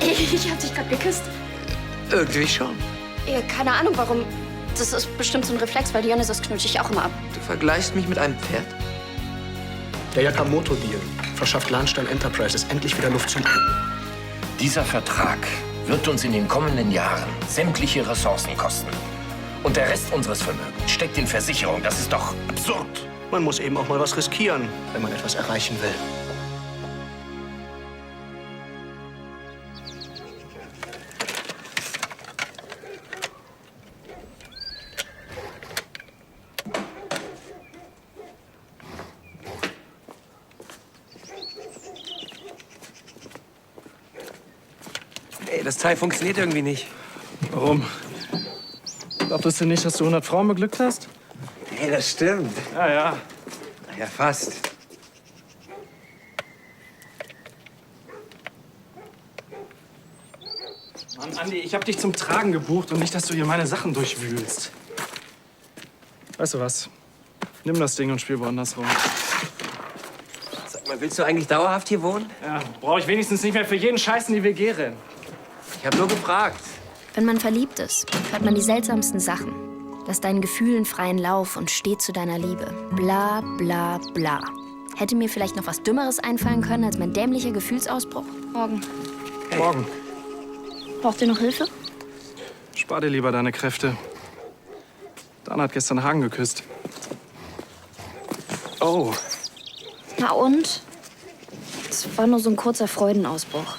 Ich hab dich gerade geküsst. Irgendwie schon. Ja, keine Ahnung warum. Das ist bestimmt so ein Reflex, weil Dionysos knutsche ich auch immer ab. Du vergleichst mich mit einem Pferd? Der Yakamoto-Deal verschafft Lahnstein Enterprises endlich wieder Luft zum Atmen. Dieser Vertrag wird uns in den kommenden Jahren sämtliche Ressourcen kosten. Und der Rest unseres Vermögens steckt in Versicherung. Das ist doch absurd. Man muss eben auch mal was riskieren, wenn man etwas erreichen will. Ey, das Teil funktioniert irgendwie nicht. Warum? Glaubst du nicht, dass du 100 Frauen beglückt hast? Ey, das stimmt. Ja, ja. Ja, fast. Mann, Andi, ich hab dich zum Tragen gebucht und nicht, dass du hier meine Sachen durchwühlst. Weißt du was? Nimm das Ding und spiel woanders rum. Sag mal, willst du eigentlich dauerhaft hier wohnen? Ja, brauche ich wenigstens nicht mehr für jeden Scheiß in die WG rennen. Ich habe nur gefragt. Wenn man verliebt ist, hört man die seltsamsten Sachen. Lass deinen Gefühlen freien Lauf und steh zu deiner Liebe. Bla, bla, bla. Hätte mir vielleicht noch was Dümmeres einfallen können als mein dämlicher Gefühlsausbruch? Morgen. Hey. Morgen. Braucht ihr noch Hilfe? Spar dir lieber deine Kräfte. Dana hat gestern Hagen geküsst. Oh. Na und? Es war nur so ein kurzer Freudenausbruch.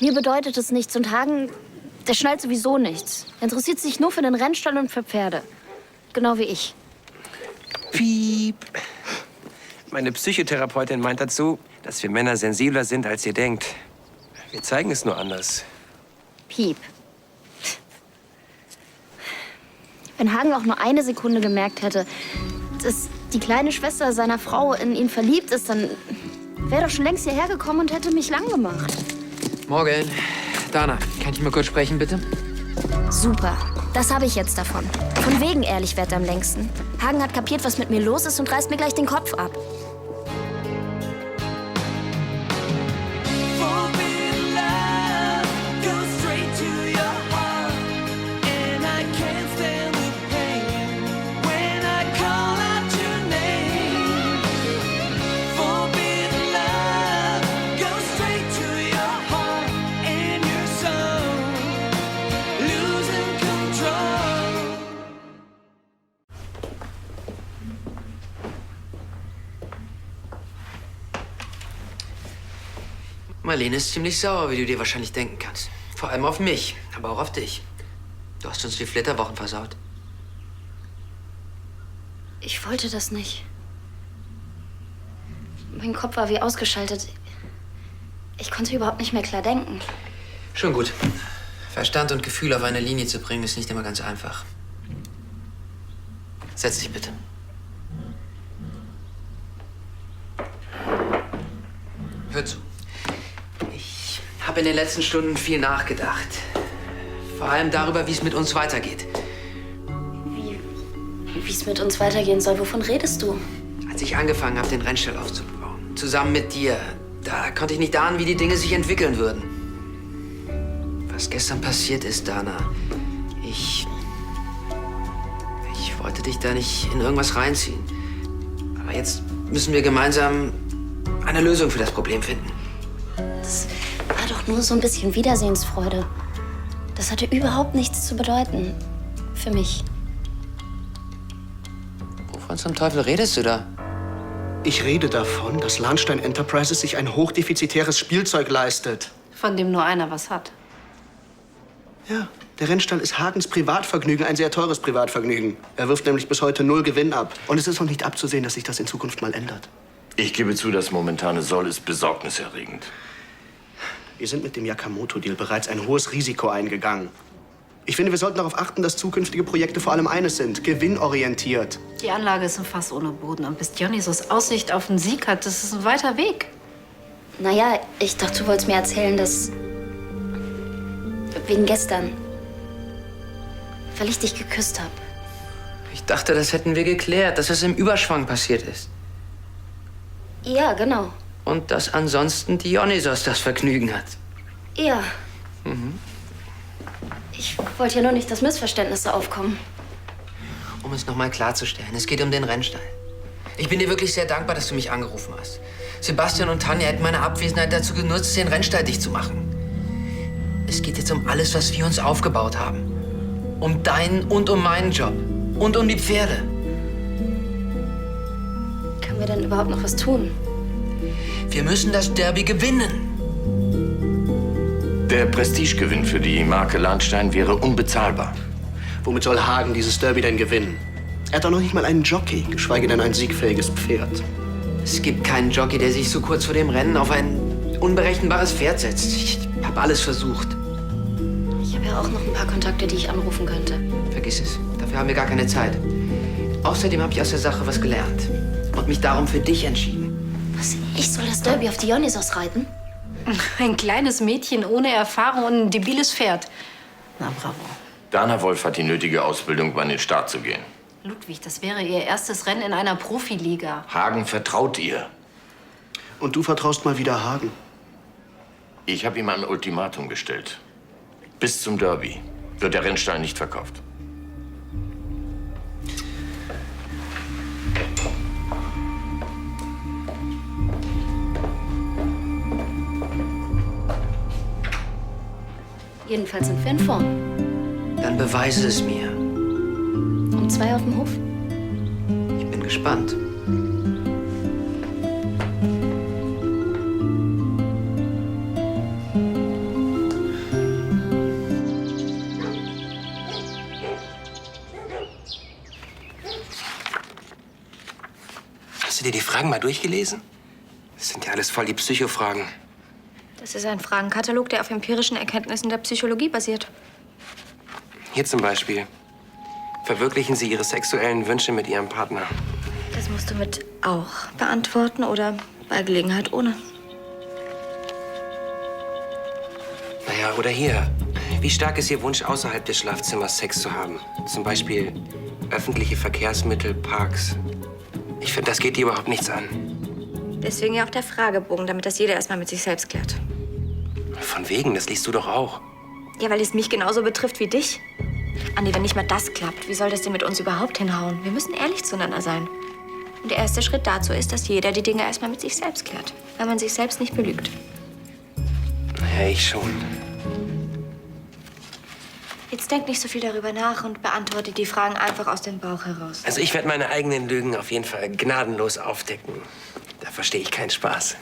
Mir bedeutet es nichts und Hagen, der schnallt sowieso nichts. Er interessiert sich nur für den Rennstall und für Pferde. Genau wie ich. Piep. Meine Psychotherapeutin meint dazu, dass wir Männer sensibler sind, als ihr denkt. Wir zeigen es nur anders. Piep. Wenn Hagen auch nur eine Sekunde gemerkt hätte, dass die kleine Schwester seiner Frau in ihn verliebt ist, dann wäre er doch schon längst hierher gekommen und hätte mich lang gemacht. Morgen. Dana, kann ich mal kurz sprechen, bitte? Super. Das habe ich jetzt davon. Von wegen ehrlich wert am längsten. Hagen hat kapiert, was mit mir los ist und reißt mir gleich den Kopf ab. Marlene ist ziemlich sauer, wie du dir wahrscheinlich denken kannst. Vor allem auf mich, aber auch auf dich. Du hast uns die Flitterwochen versaut. Ich wollte das nicht. Mein Kopf war wie ausgeschaltet. Ich konnte überhaupt nicht mehr klar denken. Schon gut. Verstand und Gefühl auf eine Linie zu bringen, ist nicht immer ganz einfach. Setz dich bitte. Hör zu. Ich habe in den letzten Stunden viel nachgedacht. Vor allem darüber, wie es mit uns weitergeht. Wie es mit uns weitergehen soll, wovon redest du? Als ich angefangen habe, den Rennstall aufzubauen, zusammen mit dir, da konnte ich nicht ahnen, wie die Dinge sich entwickeln würden. Was gestern passiert ist, Dana, ich wollte dich da nicht in irgendwas reinziehen. Aber jetzt müssen wir gemeinsam eine Lösung für das Problem finden. Das war doch nur so ein bisschen Wiedersehensfreude. Das hatte überhaupt nichts zu bedeuten. Für mich. Wovon zum Teufel redest du da? Ich rede davon, dass Lahnstein Enterprises sich ein hochdefizitäres Spielzeug leistet. Von dem nur einer was hat. Ja, der Rennstall ist Hagens Privatvergnügen, ein sehr teures Privatvergnügen. Er wirft nämlich bis heute 0 Gewinn ab. Und es ist noch nicht abzusehen, dass sich das in Zukunft mal ändert. Ich gebe zu, das momentane Soll ist besorgniserregend. Wir sind mit dem Yakamoto-Deal bereits ein hohes Risiko eingegangen. Ich finde, wir sollten darauf achten, dass zukünftige Projekte vor allem eines sind: gewinnorientiert. Die Anlage ist ein Fass ohne Boden. Und bis Dionysos Aussicht auf einen Sieg hat, das ist ein weiter Weg. Naja, ich dachte, du wolltest mir erzählen, dass... Wegen gestern. Weil ich dich geküsst habe. Ich dachte, das hätten wir geklärt, dass es im Überschwang passiert ist. Ja, genau. und dass ansonsten Dionysos das Vergnügen hat. Ja. Ich wollte ja nur nicht, dass Missverständnisse aufkommen. Um es noch mal klarzustellen, es geht um den Rennstall. Ich bin dir wirklich sehr dankbar, dass du mich angerufen hast. Sebastian und Tanja hätten meine Abwesenheit dazu genutzt, den Rennstall dicht zu machen. Es geht jetzt um alles, was wir uns aufgebaut haben. Um deinen und um meinen Job. Und um die Pferde. Können wir denn überhaupt noch was tun? Wir müssen das Derby gewinnen. Der Prestigegewinn für die Marke Lahnstein wäre unbezahlbar. Womit soll Hagen dieses Derby denn gewinnen? Er hat doch noch nicht mal einen Jockey, geschweige denn ein siegfähiges Pferd. Es gibt keinen Jockey, der sich so kurz vor dem Rennen auf ein unberechenbares Pferd setzt. Ich habe alles versucht. Ich habe ja auch noch ein paar Kontakte, die ich anrufen könnte. Vergiss es. Dafür haben wir gar keine Zeit. Außerdem habe ich aus der Sache was gelernt. Und mich darum für dich entschieden. Was? Ich soll das Derby auf Dionysos reiten? Ein kleines Mädchen ohne Erfahrung und ein debiles Pferd. Na, bravo. Dana Wolf hat die nötige Ausbildung, um an den Start zu gehen. Ludwig, das wäre ihr erstes Rennen in einer Profiliga. Hagen vertraut ihr. Und du vertraust mal wieder Hagen. Ich habe ihm ein Ultimatum gestellt. Bis zum Derby wird der Rennstall nicht verkauft. Jedenfalls sind wir in Form. Dann beweise es mir. Um 2 auf dem Hof. Ich bin gespannt. Hast du dir die Fragen mal durchgelesen? Das sind ja alles voll die Psychofragen. Das ist ein Fragenkatalog, der auf empirischen Erkenntnissen der Psychologie basiert. Hier zum Beispiel. Verwirklichen Sie Ihre sexuellen Wünsche mit Ihrem Partner? Das musst du mit auch beantworten oder bei Gelegenheit ohne. Naja, oder hier. Wie stark ist Ihr Wunsch, außerhalb des Schlafzimmers Sex zu haben? Zum Beispiel öffentliche Verkehrsmittel, Parks. Ich finde, das geht dir überhaupt nichts an. Deswegen ja auch der Fragebogen, damit das jeder erstmal mit sich selbst klärt. Von wegen, das liest du doch auch. Ja, weil es mich genauso betrifft wie dich. Andi, wenn nicht mal das klappt, wie soll das denn mit uns überhaupt hinhauen? Wir müssen ehrlich zueinander sein. Und der erste Schritt dazu ist, dass jeder die Dinge erstmal mit sich selbst klärt. Weil man sich selbst nicht belügt. Naja, ich schon. Jetzt denk nicht so viel darüber nach und beantworte die Fragen einfach aus dem Bauch heraus. Also ich werde meine eigenen Lügen auf jeden Fall gnadenlos aufdecken. Da verstehe ich keinen Spaß.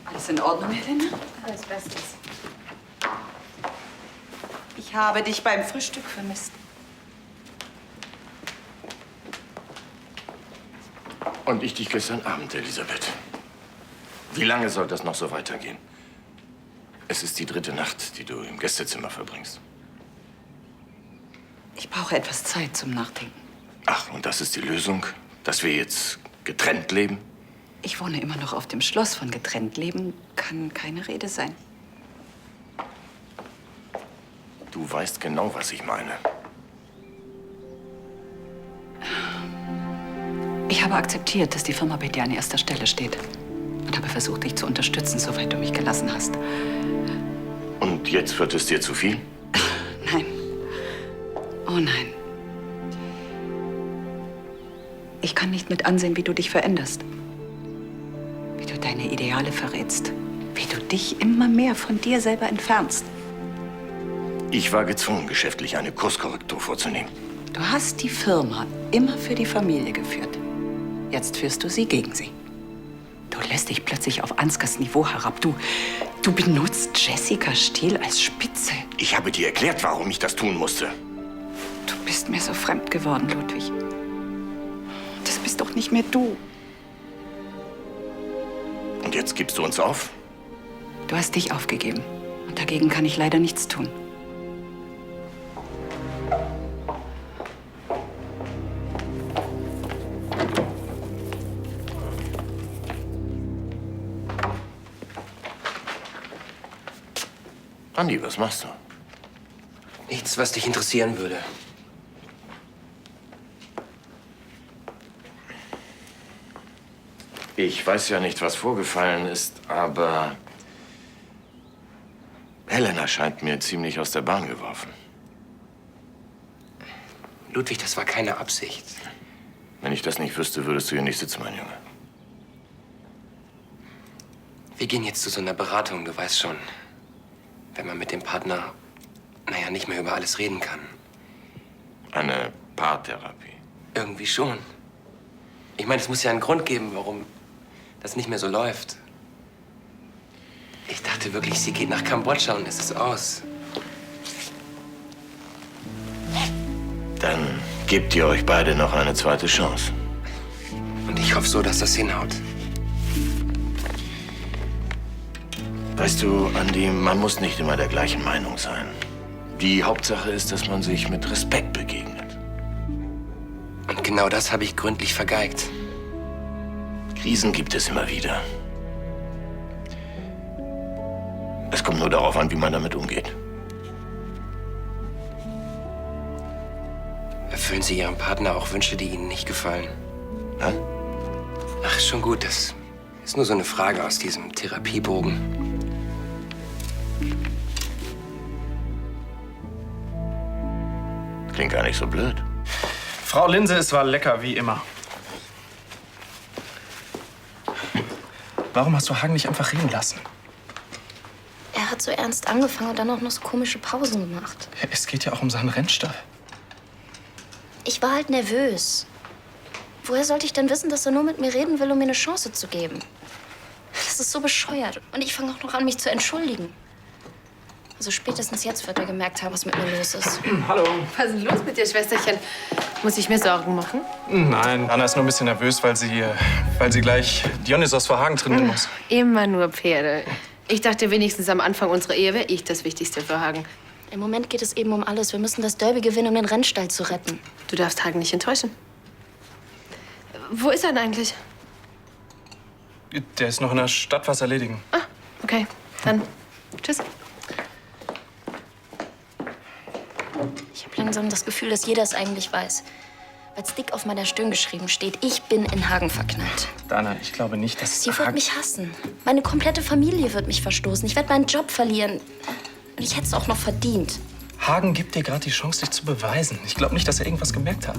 Alles in Ordnung, Helena? Alles Bestes. Ich habe dich beim Frühstück vermisst. Und ich dich gestern Abend, Elisabeth. Wie lange soll das noch so weitergehen? Es ist die 3. Nacht, die du im Gästezimmer verbringst. Ich brauche etwas Zeit zum Nachdenken. Ach, und das ist die Lösung? Dass wir jetzt getrennt leben? Ich wohne immer noch auf dem Schloss. Von getrennt leben kann keine Rede sein. Du weißt genau, was ich meine. Ich habe akzeptiert, dass die Firma bei dir an erster Stelle steht. Und habe versucht, dich zu unterstützen, soweit du mich gelassen hast. Und jetzt wird es dir zu viel? Nein. Oh nein. Ich kann nicht mit ansehen, wie du dich veränderst. Wie du deine Ideale verrätst. Wie du dich immer mehr von dir selber entfernst. Ich war gezwungen, geschäftlich eine Kurskorrektur vorzunehmen. Du hast die Firma immer für die Familie geführt. Jetzt führst du sie gegen sie. Du lässt dich plötzlich auf Ansgars Niveau herab. Du benutzt Jessica Steele als Spitze. Ich habe dir erklärt, warum ich das tun musste. Du bist mir so fremd geworden, Ludwig. Das bist doch nicht mehr du. Und jetzt gibst du uns auf? Du hast dich aufgegeben. Und dagegen kann ich leider nichts tun. Andi, was machst du? Nichts, was dich interessieren würde. Ich weiß ja nicht, was vorgefallen ist, aber Helena scheint mir ziemlich aus der Bahn geworfen. Ludwig, das war keine Absicht. Wenn ich das nicht wüsste, würdest du hier nicht sitzen, mein Junge. Wir gehen jetzt zu so einer Beratung, du weißt schon. Wenn man mit dem Partner, naja, nicht mehr über alles reden kann. Eine Paartherapie. Irgendwie schon. Ich meine, es muss ja einen Grund geben, warum das nicht mehr so läuft. Ich dachte wirklich, sie geht nach Kambodscha und es ist aus. Dann gebt ihr euch beide noch eine zweite Chance. Und ich hoffe so, dass das hinhaut. Weißt du, Andi, man muss nicht immer der gleichen Meinung sein. Die Hauptsache ist, dass man sich mit Respekt begegnet. Und genau das habe ich gründlich vergeigt. Krisen gibt es immer wieder. Es kommt nur darauf an, wie man damit umgeht. Erfüllen Sie Ihrem Partner auch Wünsche, die Ihnen nicht gefallen? Hä? Ach, schon gut. Das ist nur so eine Frage aus diesem Therapiebogen. Klingt gar nicht so blöd. Frau Linse, es war lecker, wie immer. Warum hast du Hagen nicht einfach reden lassen? Er hat so ernst angefangen und dann auch noch so komische Pausen gemacht. Es geht ja auch um seinen Rennstall. Ich war halt nervös. Woher sollte ich denn wissen, dass er nur mit mir reden will, um mir eine Chance zu geben? Das ist so bescheuert. Und ich fange auch noch an, mich zu entschuldigen. Also spätestens jetzt wird er gemerkt haben, was mit mir los ist. Hallo. Was ist denn los mit dir, Schwesterchen? Muss ich mir Sorgen machen? Nein, Anna ist nur ein bisschen nervös, weil sie gleich Dionysos vor Hagen trainieren muss. Immer nur Pferde. Ich dachte wenigstens am Anfang unserer Ehe wäre ich das Wichtigste für Hagen. Im Moment geht es eben um alles. Wir müssen das Derby gewinnen, um den Rennstall zu retten. Du darfst Hagen nicht enttäuschen. Wo ist er denn eigentlich? Der ist noch in der Stadt was erledigen. Ah, okay. Dann tschüss. Ich habe langsam das Gefühl, dass jeder es eigentlich weiß. Weil es dick auf meiner Stirn geschrieben steht, ich bin in Hagen verknallt. Dana, ich glaube nicht, dass Sie wird mich hassen. Meine komplette Familie wird mich verstoßen. Ich werde meinen Job verlieren. Und ich hätte es auch noch verdient. Hagen gibt dir gerade die Chance, dich zu beweisen. Ich glaube nicht, dass er irgendwas gemerkt hat.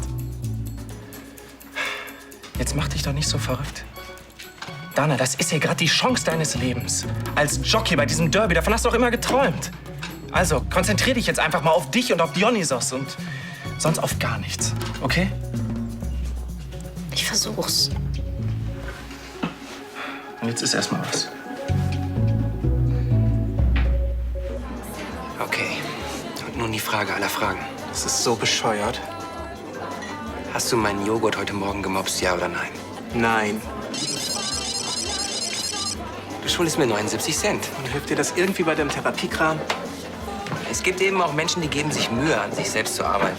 Jetzt mach dich doch nicht so verrückt. Dana, das ist hier gerade die Chance deines Lebens. Als Jockey bei diesem Derby, davon hast du doch immer geträumt. Also, konzentrier dich jetzt einfach mal auf dich und auf Dionysos und sonst auf gar nichts, okay? Ich versuch's. Und jetzt ist erstmal was. Okay. Und nun die Frage aller Fragen. Das ist so bescheuert. Hast du meinen Joghurt heute Morgen gemobst, ja oder nein? Nein. Du schuldest mir 79 Cent. Und hilft dir das irgendwie bei deinem Therapiekram? Es gibt eben auch Menschen, die geben sich Mühe, an sich selbst zu arbeiten.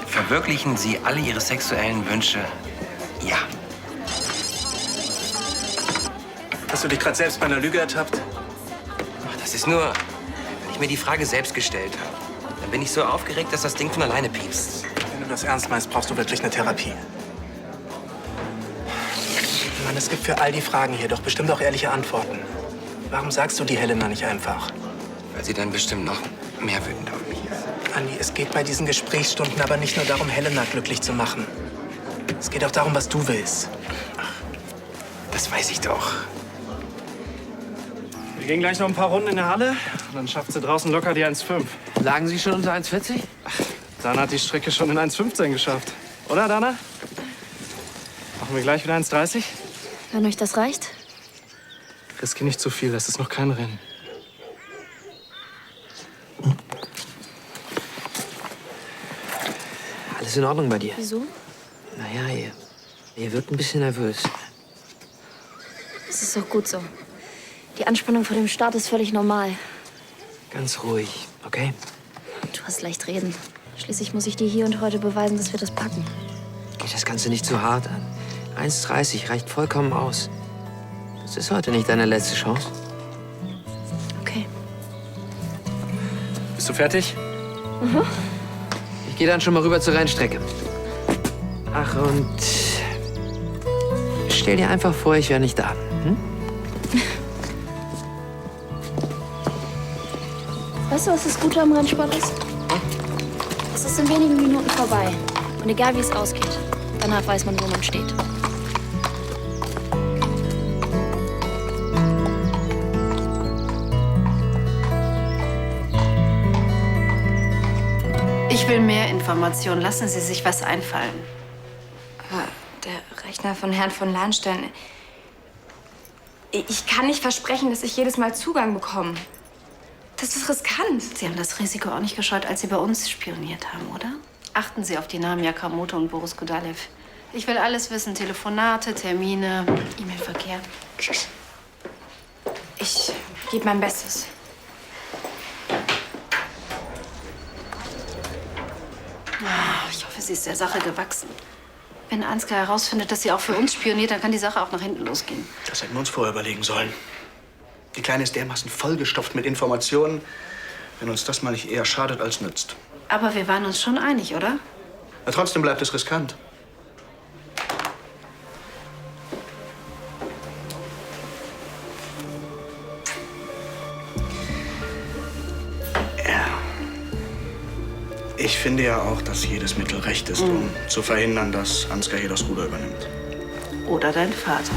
Verwirklichen Sie alle Ihre sexuellen Wünsche? Ja. Hast du dich gerade selbst bei einer Lüge ertappt? Ach, das ist nur, wenn ich mir die Frage selbst gestellt habe. Dann bin ich so aufgeregt, dass das Ding von alleine piepst. Wenn du das ernst meinst, brauchst du wirklich eine Therapie. Mann, es gibt für all die Fragen hier doch bestimmt auch ehrliche Antworten. Warum sagst du die Helena nicht einfach? Weil sie dann bestimmt noch mehr wütend auf mich ist. Andi, es geht bei diesen Gesprächsstunden aber nicht nur darum, Helena glücklich zu machen. Es geht auch darum, was du willst. Das weiß ich doch. Wir gehen gleich noch ein paar Runden in der Halle und dann schafft sie draußen locker die 1,5. Lagen Sie schon unter 1,40? Dana hat die Strecke schon in 1,15 geschafft. Oder, Dana? Machen wir gleich wieder 1,30? Wenn euch das reicht? Riskier nicht zu viel, das ist noch kein Rennen. Alles in Ordnung bei dir? Wieso? Naja, ihr wirkt ein bisschen nervös. Es ist doch gut so. Die Anspannung vor dem Start ist völlig normal. Ganz ruhig, okay? Du hast leicht reden. Schließlich muss ich dir hier und heute beweisen, dass wir das packen. dir das Ganze nicht zu hart an. 1,30 reicht vollkommen aus. Das ist heute nicht deine letzte Chance. Okay. Bist du fertig? Ich gehe dann schon mal rüber zur Rennstrecke. Ach, und stell dir einfach vor, ich wäre nicht da. Hm? Weißt du, was das Gute am Rennsport ist? Es ist in wenigen Minuten vorbei. Und egal, wie es ausgeht, danach weiß man, wo man steht. Ich will mehr Informationen. Lassen Sie sich was einfallen. Aber der Rechner von Herrn von Lahnstein... Ich kann nicht versprechen, dass ich jedes Mal Zugang bekomme. Das ist riskant. Sie haben das Risiko auch nicht gescheut, als Sie bei uns spioniert haben, oder? Achten Sie auf die Namen Yakamoto und Boris Gudalev. Ich will alles wissen. Telefonate, Termine, E-Mail-Verkehr. Ich gebe mein Bestes. Ich hoffe, sie ist der Sache gewachsen. Wenn Ansgar herausfindet, dass sie auch für uns spioniert, dann kann die Sache auch nach hinten losgehen. Das hätten wir uns vorher überlegen sollen. Die Kleine ist dermaßen vollgestopft mit Informationen, wenn uns das mal nicht eher schadet als nützt. Aber wir waren uns schon einig, oder? Ja, trotzdem bleibt es riskant. Ja. Ich finde ja auch, dass jedes Mittel recht ist, um zu verhindern, dass Ansgar hier das Ruder übernimmt. Oder dein Vater.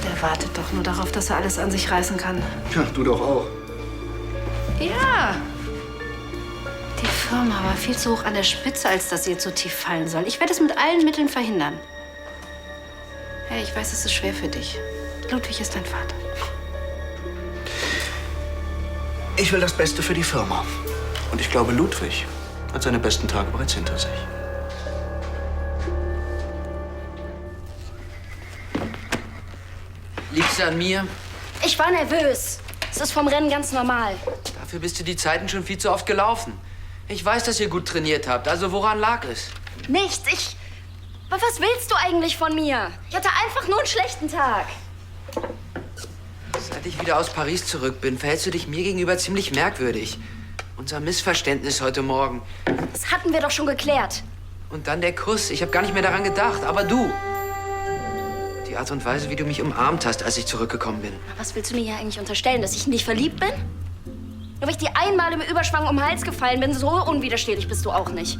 Der wartet doch nur darauf, dass er alles an sich reißen kann. Ja, du doch auch. Ja. Die Firma war viel zu hoch an der Spitze, als dass sie jetzt so tief fallen soll. Ich werde es mit allen Mitteln verhindern. Hey, ich weiß, es ist schwer für dich. Ludwig ist dein Vater. Ich will das Beste für die Firma. Und ich glaube, Ludwig hat seine besten Tage bereits hinter sich. Liegt's an mir? Ich war nervös. Es ist vom Rennen ganz normal. Dafür bist du die Zeiten schon viel zu oft gelaufen. Ich weiß, dass ihr gut trainiert habt. Also woran lag es? Nichts, Aber was willst du eigentlich von mir? Ich hatte einfach nur einen schlechten Tag. Seit ich wieder aus Paris zurück bin, verhältst du dich mir gegenüber ziemlich merkwürdig. Unser Missverständnis heute Morgen. Das hatten wir doch schon geklärt. Und dann der Kuss. Ich habe gar nicht mehr daran gedacht. Aber du. Die Art und Weise, wie du mich umarmt hast, als ich zurückgekommen bin. Was willst du mir hier eigentlich unterstellen, dass ich in dich verliebt bin? Nur weil ich dir einmal im Überschwang um den Hals gefallen bin, so unwiderstehlich bist du auch nicht.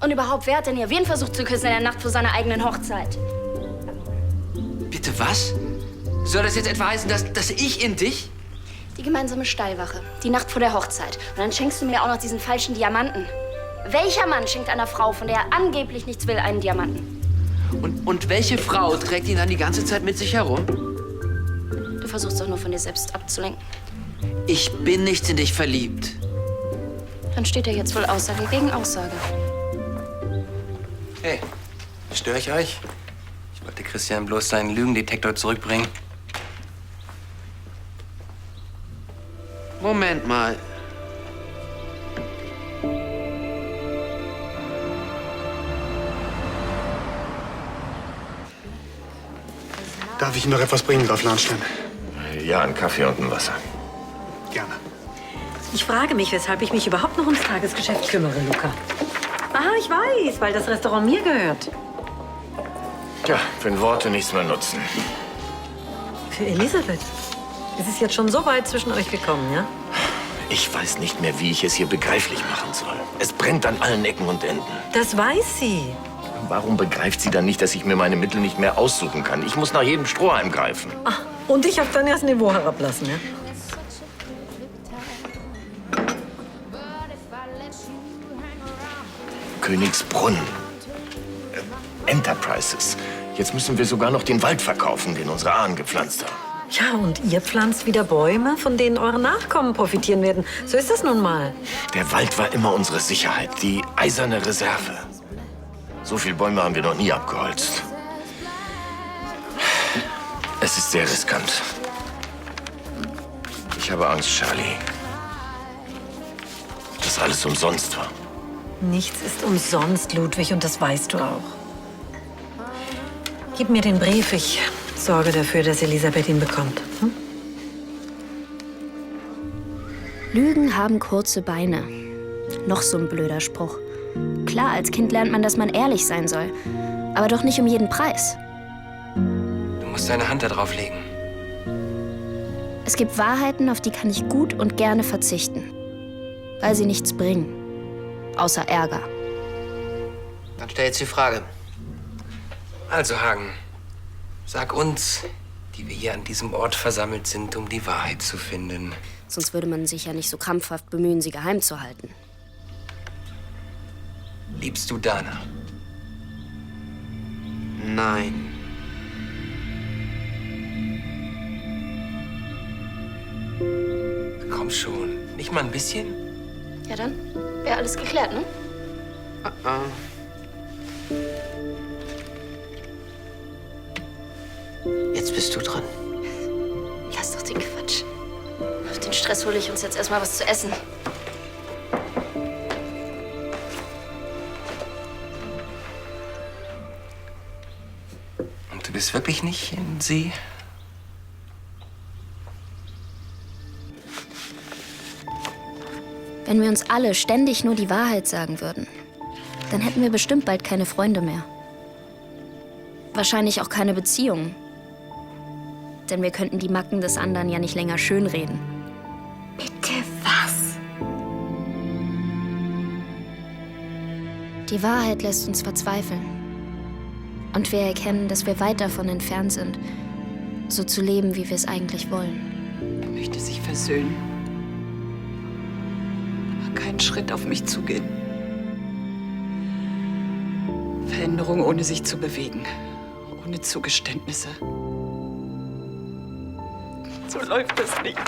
Und überhaupt, wer hat denn hier wen versucht zu küssen in der Nacht vor seiner eigenen Hochzeit? Bitte was? Soll das jetzt etwa heißen, dass ich in dich? Die gemeinsame Stallwache, die Nacht vor der Hochzeit. Und dann schenkst du mir auch noch diesen falschen Diamanten. Welcher Mann schenkt einer Frau, von der er angeblich nichts will, einen Diamanten? Und welche Frau trägt ihn dann die ganze Zeit mit sich herum? Du versuchst doch nur von dir selbst abzulenken. Ich bin nicht in dich verliebt. Dann steht ja jetzt wohl Aussage gegen Aussage. Hey, störe ich euch? Ich wollte Christian bloß seinen Lügendetektor zurückbringen. Moment mal. Darf ich Ihnen noch etwas bringen, Graf Lahnstein? Ja, einen Kaffee und ein Wasser. Gerne. Ich frage mich, weshalb ich mich überhaupt noch ums Tagesgeschäft kümmere, Luca. Ah, ich weiß, weil das Restaurant mir gehört. Tja, wenn Worte nichts mehr nutzen. Für Elisabeth. Es ist jetzt schon so weit zwischen euch gekommen, ja? Ich weiß nicht mehr, wie ich es hier begreiflich machen soll. Es brennt an allen Ecken und Enden. Das weiß sie. Warum begreift sie dann nicht, dass ich mir meine Mittel nicht mehr aussuchen kann? Ich muss nach jedem Strohhalm greifen. Ach, und dich auf dein erstes Niveau herablassen, ja? Königsbrunn. Enterprises. Jetzt müssen wir sogar noch den Wald verkaufen, den unsere Ahnen gepflanzt haben. Ja, und ihr pflanzt wieder Bäume, von denen eure Nachkommen profitieren werden. So ist das nun mal. Der Wald war immer unsere Sicherheit, die eiserne Reserve. So viele Bäume haben wir noch nie abgeholzt. Es ist sehr riskant. Ich habe Angst, Charlie, dass alles umsonst war. Nichts ist umsonst, Ludwig, und das weißt du auch. Gib mir den Brief. Ich sorge dafür, dass Elisabeth ihn bekommt. Hm? Lügen haben kurze Beine. Noch so ein blöder Spruch. Klar, als Kind lernt man, dass man ehrlich sein soll. Aber doch nicht um jeden Preis. Du musst deine Hand da drauf legen. Es gibt Wahrheiten, auf die kann ich gut und gerne verzichten. Weil sie nichts bringen. Außer Ärger. Dann stell jetzt die Frage. Also, Hagen, sag uns, die wir hier an diesem Ort versammelt sind, um die Wahrheit zu finden. Sonst würde man sich ja nicht so krampfhaft bemühen, sie geheim zu halten. Liebst du Dana? Nein. Komm schon, nicht mal ein bisschen? Ja dann, wäre alles geklärt, ne? Jetzt bist du dran. Lass doch den Quatsch. Auf den Stress hole ich uns jetzt erstmal was zu essen. Und du bist wirklich nicht in See? Wenn wir uns alle ständig nur die Wahrheit sagen würden, dann hätten wir bestimmt bald keine Freunde mehr. Wahrscheinlich auch keine Beziehungen. Denn wir könnten die Macken des anderen ja nicht länger schönreden. Bitte was? Die Wahrheit lässt uns verzweifeln. Und wir erkennen, dass wir weit davon entfernt sind, so zu leben, wie wir es eigentlich wollen. Er möchte sich versöhnen. Aber keinen Schritt auf mich zugehen. Veränderung ohne sich zu bewegen. Ohne Zugeständnisse. So läuft das nicht.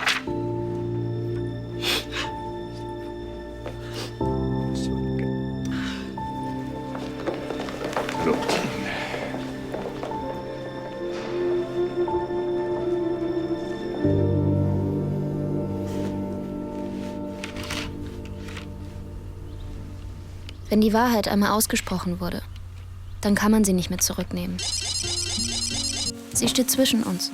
Wenn die Wahrheit einmal ausgesprochen wurde, dann kann man sie nicht mehr zurücknehmen. Sie steht zwischen uns.